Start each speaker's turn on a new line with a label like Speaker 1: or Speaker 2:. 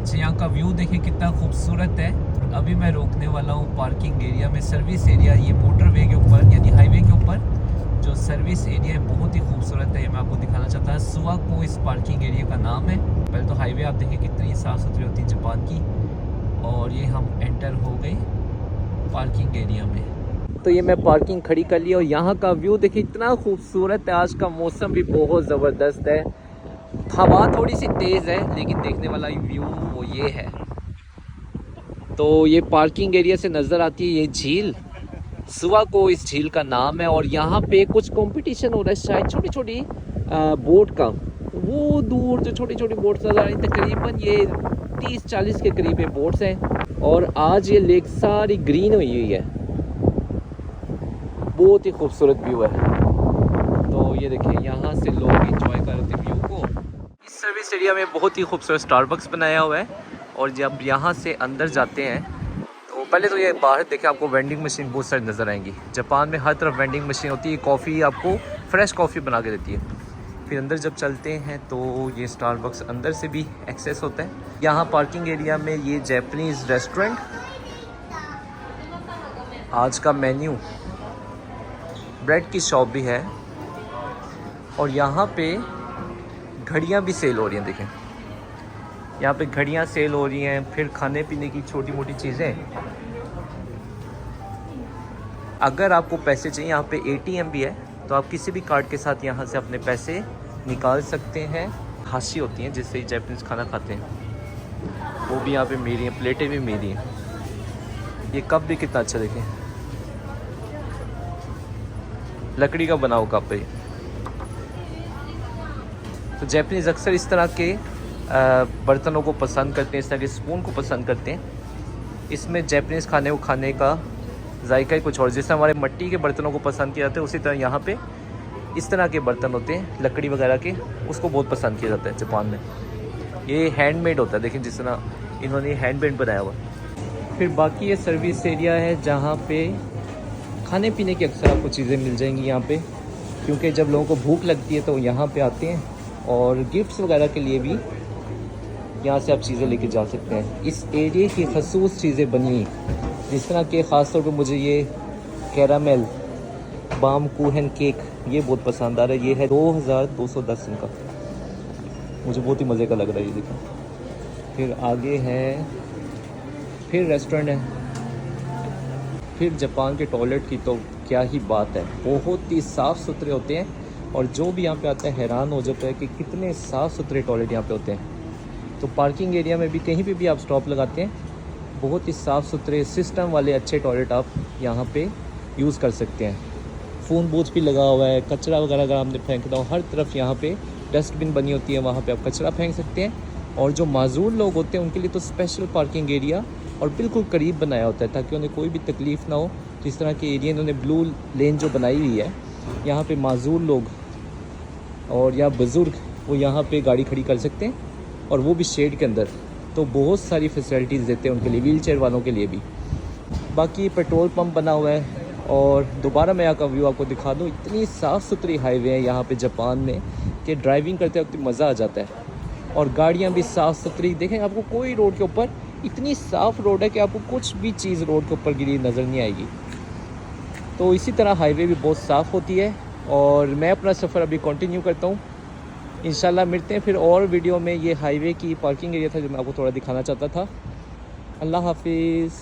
Speaker 1: अच्छा यहाँ का व्यू देखिए कितना खूबसूरत है। अभी मैं रोकने वाला हूँ पार्किंग एरिया में, सर्विस एरिया, ये मोटरवे के ऊपर यानी हाईवे के ऊपर जो सर्विस एरिया है बहुत ही खूबसूरत है। ये मैं आपको दिखाना चाहता हूँ। सुवाको इस पार्किंग एरिया का नाम है। पहले तो हाईवे आप देखिए कितनी साफ़ सुथरी होती है जापान की। और ये हम एंटर हो गए पार्किंग एरिया में। तो ये मैं पार्किंग खड़ी कर ली और यहाँ का व्यू देखिए इतना खूबसूरत है। आज का मौसम भी बहुत ज़बरदस्त है, हवा थोड़ी सी तेज़ है, लेकिन देखने वाला व्यू वो ये है। तो ये पार्किंग एरिया से नज़र आती है ये झील, सुवाको इस झील का नाम है। और यहाँ पे कुछ कंपटीशन हो रहा है शायद छोटी छोटी बोट का। वो दूर जो छोटी छोटी बोट्स नज़र आ रही, तकरीबन ये 30-40 के करीब ये बोट्स हैं। और आज ये लेक सारी ग्रीन हुई है, बहुत ही खूबसूरत व्यू है। तो ये देखिए यहाँ से लोग इंजॉय कर रहे थे व्यू को। इस सर्विस एरिया में बहुत ही खूबसूरत स्टारबक्स बनाया हुआ है। और जब यहाँ से अंदर जाते हैं तो पहले तो ये बाहर देखें, आपको वेंडिंग मशीन बहुत सारी नज़र आएंगी। जापान में हर तरफ वेंडिंग मशीन होती है, कॉफ़ी आपको फ्रेश कॉफ़ी बना के देती है। फिर अंदर जब चलते हैं तो ये स्टारबक्स अंदर से भी एक्सेस होता है। यहाँ पार्किंग एरिया में ये जापानीज़ रेस्टोरेंट, आज का मेन्यू, ब्रेड की शॉप भी है। और यहाँ पे घड़ियाँ भी सेल हो रही हैं। देखें यहाँ पे घड़ियाँ सेल हो रही हैं। फिर खाने पीने की छोटी मोटी चीज़ें। अगर आपको पैसे चाहिए यहाँ पे ATM भी है, तो आप किसी भी कार्ड के साथ यहाँ से अपने पैसे निकाल सकते हैं। हाशी होती हैं जिससे जापानीज़ खाना खाते हैं, वो भी यहाँ पे मेरी हैं, प्लेटें भी मेरी हैं। ये कप भी कितना अच्छा, देखें लकड़ी का बना हुआ कप है। तो जापानीज़ अक्सर इस तरह के बर्तनों को पसंद करते हैं, इस तरह के स्पून को पसंद करते हैं। इसमें जापानीज़ खाने को खाने का जायका ही कुछ और। जैसे हमारे मिट्टी के बर्तनों को पसंद किया जाता है, उसी तरह यहाँ पे इस तरह के बर्तन होते हैं लकड़ी वगैरह के, उसको बहुत पसंद किया जाता है जापान में। ये हैंडमेड होता है, देखें जिस तरह इन्होंने हैंडमेड बनाया हुआ। फिर बाकी ये सर्विस एरिया है जहाँ पे खाने पीने की अक्सर आपको चीज़ें मिल जाएंगी यहाँ पे, क्योंकि जब लोगों को भूख लगती है तो यहाँ पे आते हैं। और गिफ्ट्स वगैरह के लिए भी यहाँ से आप चीज़ें लेके जा सकते हैं। इस एरिया की खसूस चीज़ें बनी, जिस तरह के ख़ास तौर पे मुझे ये कैरामेल बाम कूहन केक ये बहुत पसंद आ रहा है। ये है 2210 इनका, मुझे बहुत ही मज़े का लग रहा है ये। देखो फिर आगे है, फिर रेस्टोरेंट है। फिर जापान के टॉयलेट की तो क्या ही बात है, बहुत ही साफ़ सुथरे होते हैं। और जो भी यहाँ पे आता है हैरान हो जाता है कि कितने साफ़ सुथरे टॉयलेट यहाँ पे होते हैं। तो पार्किंग एरिया में भी कहीं पे भी आप स्टॉप लगाते हैं, बहुत ही साफ़ सुथरे सिस्टम वाले अच्छे टॉयलेट आप यहाँ पे यूज़ कर सकते हैं। फ़ोन बूथ भी लगा हुआ है, कचरा वगैरह अगर आपने फेंकना हो, हर तरफ यहाँ पे डस्टबिन बनी होती है, वहाँ पे आप कचरा फेंक सकते हैं। और जो माजूर लोग होते हैं उनके लिए तो स्पेशल पार्किंग एरिया और बिल्कुल करीब बनाया होता है ताकि उन्हें कोई भी तकलीफ़ ना हो। तो इस तरह के एरिया इन्होंने ब्लू लेन जो बनाई हुई है, यहाँ पे माजूर लोग और या बुज़ुर्ग वो यहाँ पे गाड़ी खड़ी कर सकते हैं, और वो भी शेड के अंदर। तो बहुत सारी फैसिलिटीज़ देते हैं उनके लिए, व्हील चेयर वालों के लिए भी। बाकी पेट्रोल पंप बना हुआ है। और दोबारा मैं यहाँ का व्यू आपको दिखा दूँ, इतनी साफ़ सुथरी हाईवे है यहाँ पे जापान में कि ड्राइविंग करते वक्त मज़ा आ जाता है। और गाड़ियाँ भी साफ़ सुथरी, देखें आपको कोई रोड के ऊपर, इतनी साफ़ रोड है कि आपको कुछ भी चीज़ रोड के ऊपर गिरी नज़र नहीं आएगी। तो इसी तरह हाईवे भी बहुत साफ़ होती है। और मैं अपना सफ़र अभी कंटिन्यू करता हूँ, इंशाल्लाह मिलते हैं फिर और वीडियो में। ये हाईवे की पार्किंग एरिया था जो मैं आपको थोड़ा दिखाना चाहता था। अल्लाह हाफिज़।